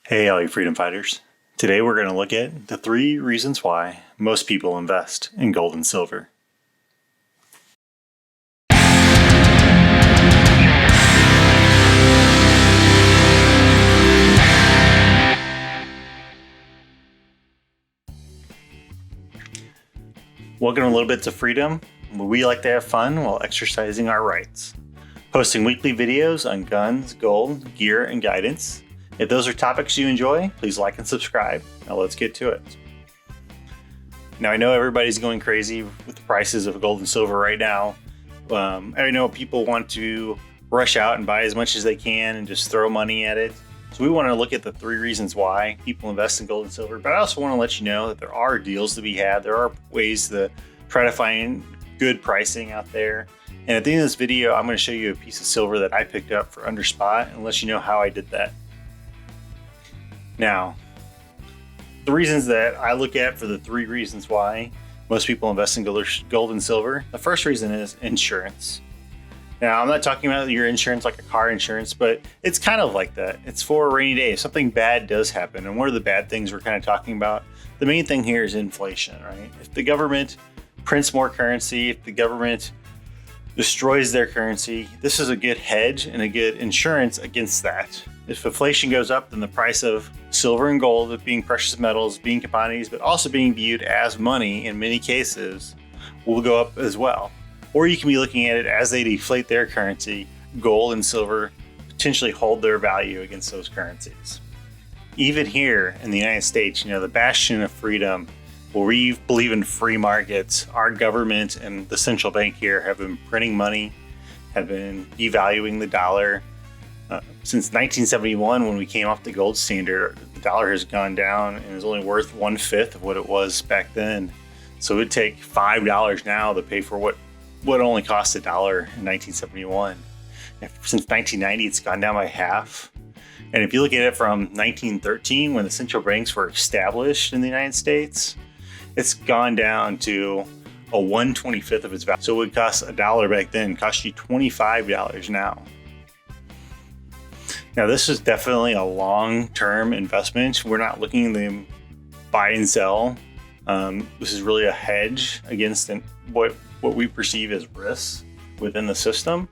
Hey, all you freedom fighters. Today we're going to look at the 3 reasons why most people invest in gold and silver. Welcome a little bit to freedom, where we like to have fun while exercising our rights. Posting weekly videos on guns, gold, gear, and guidance. If those are topics you enjoy, please like and subscribe. Now let's get to it. Now I know everybody's going crazy with the prices of gold and silver right now. I know people want to rush out and buy as much as they can and just throw money at it. So we want to look at the 3 reasons why people invest in gold and silver. But I also want to let you know that there are deals to be had. There are ways to try to find good pricing out there. And at the end of this video, I'm going to show you a piece of silver that I picked up for under spot and let you know how I did that. Now, the reasons that I look at for the 3 reasons why most people invest in gold and silver, the first reason is insurance. Now, I'm not talking about your insurance like a car insurance, but it's kind of like that. It's for a rainy day. If something bad does happen, and what are the bad things we're kind of talking about? The main thing here is inflation, right? If the government prints more currency, if the government destroys their currency, this is a good hedge and a good insurance against that. If inflation goes up, then the price of silver and gold, being precious metals, being commodities, but also being viewed as money in many cases, will go up as well. Or you can be looking at it as they deflate their currency, gold and silver potentially hold their value against those currencies. Even here in the United States, the bastion of freedom, where we believe in free markets, our government and the central bank here have been printing money, have been devaluing the dollar. Since 1971, when we came off the gold standard, the dollar has gone down and is only worth 1/5 of what it was back then. So it would take $5 now to pay for what only cost $1 in 1971. Since 1990, it's gone down by half. And if you look at it from 1913, when the central banks were established in the United States, it's gone down to a 1/25 of its value. So it would cost $1 back then, cost you $25 now. Now, this is definitely a long-term investment. We're not looking to buy and sell. This is really a hedge against what we perceive as risks within the system.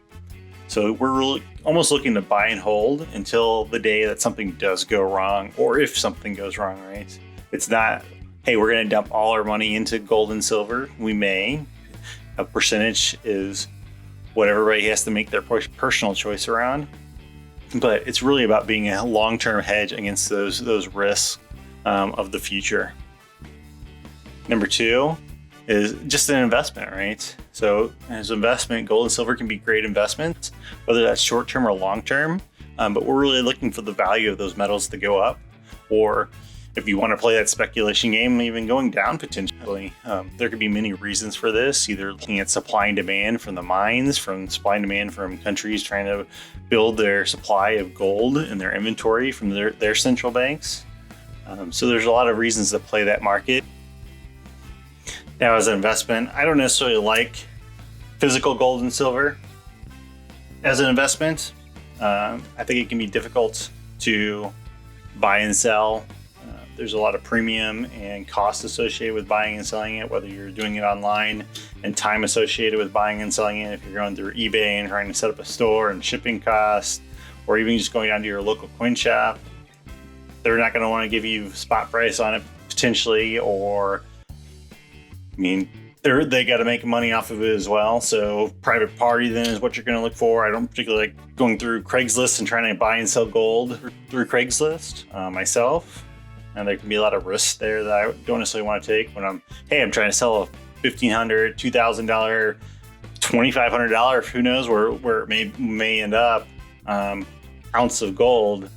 So we're really almost looking to buy and hold until the day that something does go wrong, or if something goes wrong, right? It's not, hey, we're going to dump all our money into gold and silver. We may. A percentage is what everybody has to make their personal choice around. But it's really about being a long-term hedge against those risks of the future. Number 2 is just an investment, right? So as an investment, gold and silver can be great investments, whether that's short-term or long-term. But we're really looking for the value of those metals to go up, or if you want to play that speculation game, even going down potentially. There could be many reasons for this, either looking at supply and demand from the mines, from supply and demand from countries trying to build their supply of gold in their inventory from their central banks. So there's a lot of reasons to play that market. Now, as an investment, I don't necessarily like physical gold and silver as an investment. I think it can be difficult to buy and sell. There's a lot of premium and cost associated with buying and selling it, whether you're doing it online, and time associated with buying and selling it. If you're going through eBay and trying to set up a store, and shipping costs, or even just going down to your local coin shop, they're not going to want to give you spot price on it potentially, or they got to make money off of it as well. So private party then is what you're going to look for. I don't particularly like going through Craigslist and trying to buy and sell gold through Craigslist myself. And there can be a lot of risks there that I don't necessarily want to take when I'm trying to sell a $1,500, $2,000, $2,500, who knows where it may end up, ounce of gold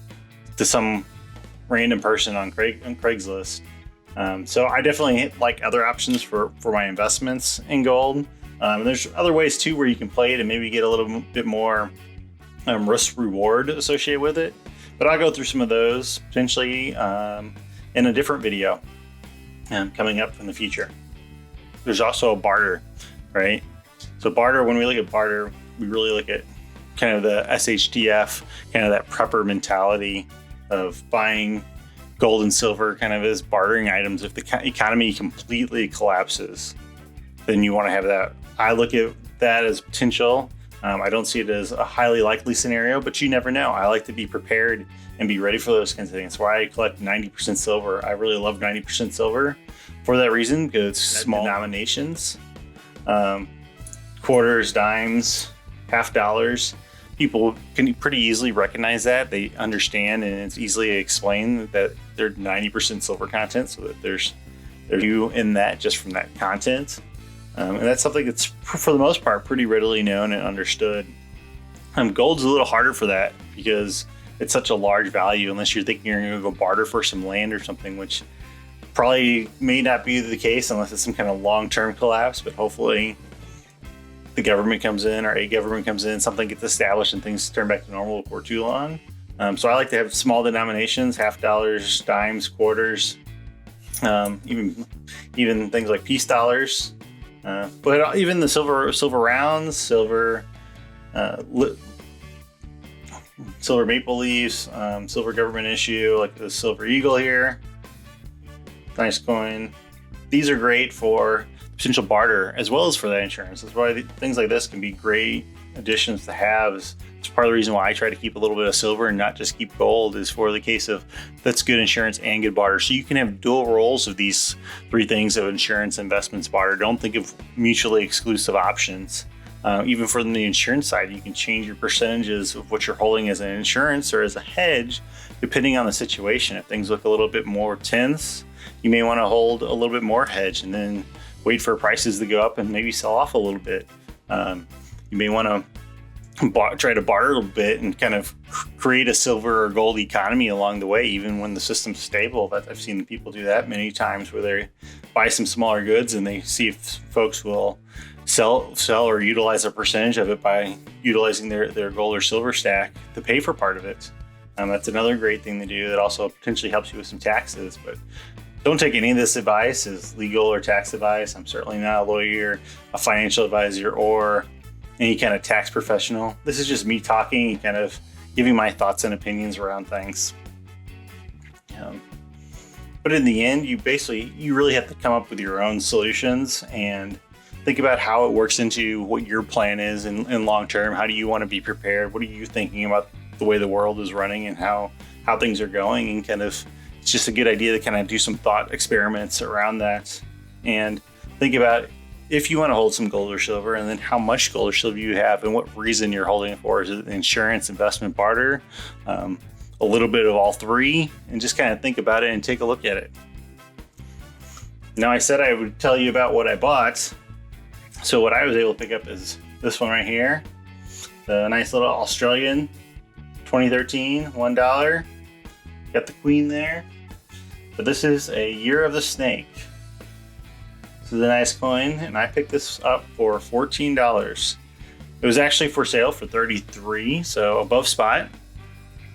to some random person on Craigslist. So I definitely like other options for my investments in gold. There's other ways too where you can play it and maybe get a little bit more risk reward associated with it. But I'll go through some of those potentially in a different video coming up in the future. There's also barter, right? So barter, when we look at barter, we really look at kind of the SHTF, kind of that prepper mentality of buying gold and silver kind of as bartering items. If the economy completely collapses, then you want to have that. I look at that as potential. I don't see it as a highly likely scenario, but you never know. I like to be prepared and be ready for those kinds of things. That's why I collect 90% silver. I really love 90% silver for that reason, because it's small denominations, quarters, dimes, half dollars. People can pretty easily recognize that. They understand, and it's easily explained that they're 90% silver content, so that there's value in that just from that content. And that's something that's, for the most part, pretty readily known and understood. Gold's a little harder for that because it's such a large value, unless you're thinking you're going to go barter for some land or something, which probably may not be the case unless it's some kind of long-term collapse. But hopefully the government comes in, or a government comes in, something gets established and things turn back to normal before too long. So I like to have small denominations, half dollars, dimes, quarters, even things like peace dollars. But even the silver rounds, silver maple leaves, silver government issue, like the silver eagle here. Nice coin. These are great for potential barter as well as for that insurance. That's why things like this can be great additions to have. It's part of the reason why I try to keep a little bit of silver and not just keep gold, is for the case of that's good insurance and good barter. So you can have dual roles of these three things of insurance, investments, barter. Don't think of mutually exclusive options. Even from the insurance side, you can change your percentages of what you're holding as an insurance or as a hedge, depending on the situation. If things look a little bit more tense, you may want to hold a little bit more hedge and then wait for prices to go up and maybe sell off a little bit. You may want to try to barter a little bit and kind of create a silver or gold economy along the way, even when the system's stable. I've seen people do that many times, where they buy some smaller goods and they see if folks will sell or utilize a percentage of it by utilizing their gold or silver stack to pay for part of it. That's another great thing to do that also potentially helps you with some taxes. But don't take any of this advice as legal or tax advice. I'm certainly not a lawyer, a financial advisor, or any kind of tax professional. This is just me talking and kind of giving my thoughts and opinions around things. But in the end, you really have to come up with your own solutions and think about how it works into what your plan is in long term. How do you want to be prepared? What are you thinking about the way the world is running and how things are going? And kind of, it's just a good idea to kind of do some thought experiments around that and think about if you want to hold some gold or silver, and then how much gold or silver you have and what reason you're holding it for. Is it insurance, investment, barter, a little bit of all three, and just kind of think about it and take a look at it. Now, I said I would tell you about what I bought. So what I was able to pick up is this one right here, the nice little Australian 2013 $1. Got the queen there, but this is a Year of the Snake. This is a nice coin, and I picked this up for $14. It was actually for sale for $33, so above spot.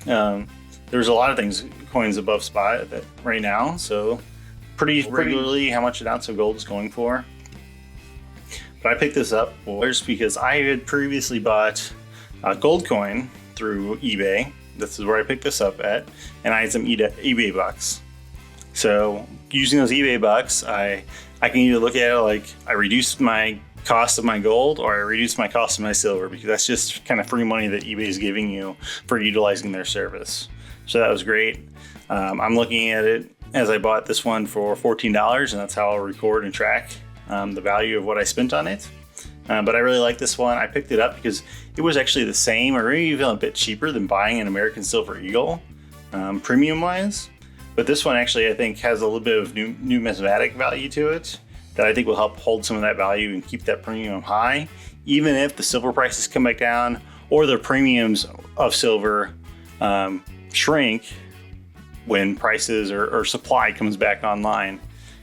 There's a lot of coins above spot right now, so pretty regularly how much an ounce of gold is going for. But I picked this up because I had previously bought a gold coin through eBay. This is where I picked this up at, and I had some eBay bucks. So using those eBay bucks, I can either look at it like I reduced my cost of my gold or I reduced my cost of my silver, because that's just kind of free money that eBay is giving you for utilizing their service. So that was great. I'm looking at it as I bought this one for $14, and that's how I'll record and track the value of what I spent on it. But I really like this one. I picked it up because it was actually the same or maybe even a bit cheaper than buying an American Silver Eagle, premium wise. But this one actually, I think, has a little bit of numismatic value to it that I think will help hold some of that value and keep that premium high, even if the silver prices come back down or the premiums of silver shrink when prices or supply comes back online.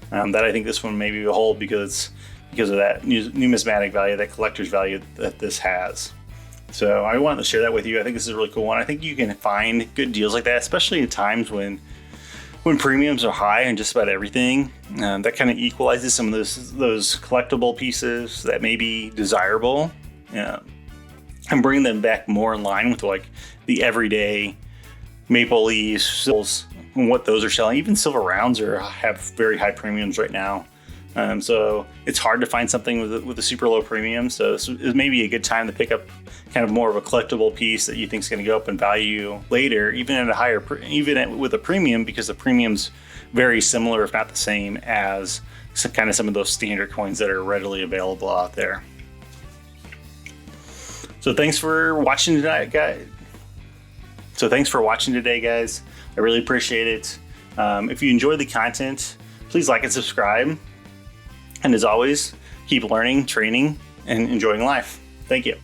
That I think this one maybe will hold because of that numismatic value, that collector's value that this has. So I wanted to share that with you. I think this is a really cool one. I think you can find good deals like that, especially at times when premiums are high on just about everything. That kind of equalizes some of those collectible pieces that may be desirable, and bring them back more in line with like the everyday maple leaves, silvers, and what those are selling. Even silver rounds have very high premiums right now. So it's hard to find something with a super low premium. So it may be a good time to pick up kind of more of a collectible piece that you think is going to go up in value later, even at a higher, with a premium, because the premium's very similar, if not the same, as some of those standard coins that are readily available out there. So thanks for watching today, guys. I really appreciate it. If you enjoy the content, please like and subscribe. And as always, keep learning, training, and enjoying life. Thank you.